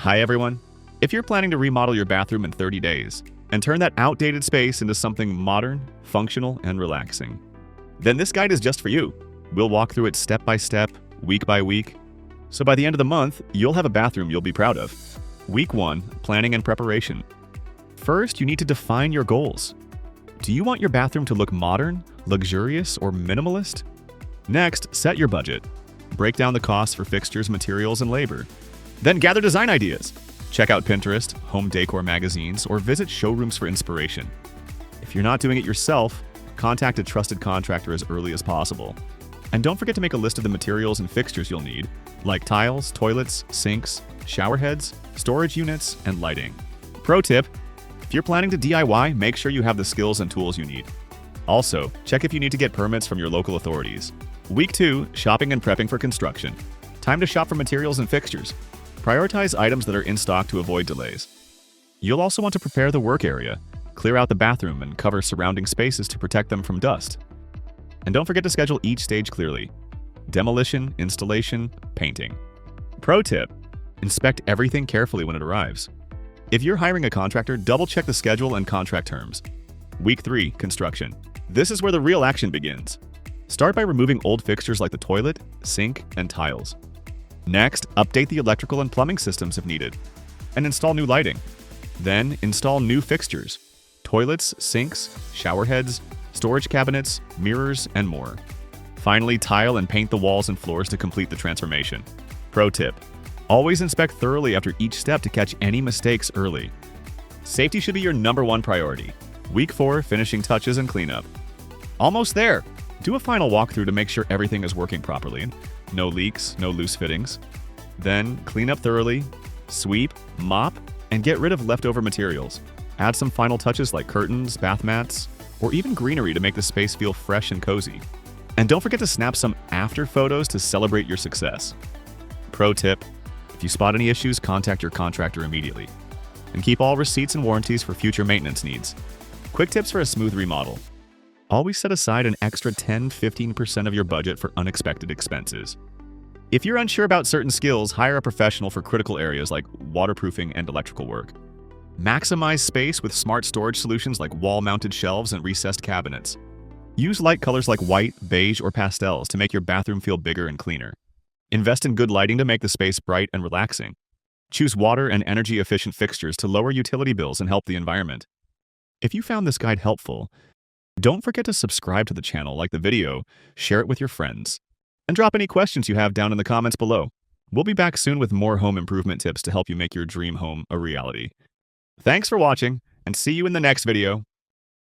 Hi everyone. If you're planning to remodel your bathroom in 30 days and turn that outdated space into something modern, functional, and relaxing, then this guide is just for you. We'll walk through it step by step, week by week, so by the end of the month, you'll have a bathroom you'll be proud of. Week 1, planning and preparation. First, you need to define your goals. Do you want your bathroom to look modern, luxurious, or minimalist? Next, set your budget. Break down the costs for fixtures, materials, and labor. Then gather design ideas. Check out Pinterest, home decor magazines, or visit showrooms for inspiration. If you're not doing it yourself, contact a trusted contractor as early as possible. And don't forget to make a list of the materials and fixtures you'll need, like tiles, toilets, sinks, shower heads, storage units, and lighting. Pro tip: if you're planning to DIY, make sure you have the skills and tools you need. Also, check if you need to get permits from your local authorities. Week 2, shopping and prepping for construction. Time to shop for materials and fixtures. Prioritize items that are in stock to avoid delays. You'll also want to prepare the work area, clear out the bathroom, and cover surrounding spaces to protect them from dust. And don't forget to schedule each stage clearly: demolition, installation, painting. Pro tip: inspect everything carefully when it arrives. If you're hiring a contractor, double-check the schedule and contract terms. Week 3, construction. This is where the real action begins. Start by removing old fixtures like the toilet, sink, and tiles. Next, update the electrical and plumbing systems if needed, and install new lighting. Then, install new fixtures: toilets, sinks, shower heads, storage cabinets, mirrors, and more. Finally, tile and paint the walls and floors to complete the transformation. Pro tip: always inspect thoroughly after each step to catch any mistakes early. Safety should be your #1 priority. Week 4, finishing touches and cleanup. Almost there! Do a final walkthrough to make sure everything is working properly. No leaks, no loose fittings. Then, clean up thoroughly, sweep, mop, and get rid of leftover materials. Add some final touches like curtains, bath mats, or even greenery to make the space feel fresh and cozy. And don't forget to snap some after photos to celebrate your success. Pro tip: if you spot any issues, contact your contractor immediately. And keep all receipts and warranties for future maintenance needs. Quick tips for a smooth remodel: always set aside an extra 10–15% of your budget for unexpected expenses. If you're unsure about certain skills, hire a professional for critical areas like waterproofing and electrical work. Maximize space with smart storage solutions like wall-mounted shelves and recessed cabinets. Use light colors like white, beige, or pastels to make your bathroom feel bigger and cleaner. Invest in good lighting to make the space bright and relaxing. Choose water and energy-efficient fixtures to lower utility bills and help the environment. If you found this guide helpful, don't forget to subscribe to the channel, like the video, share it with your friends, and drop any questions you have down in the comments below. We'll be back soon with more home improvement tips to help you make your dream home a reality. Thanks for watching, and see you in the next video.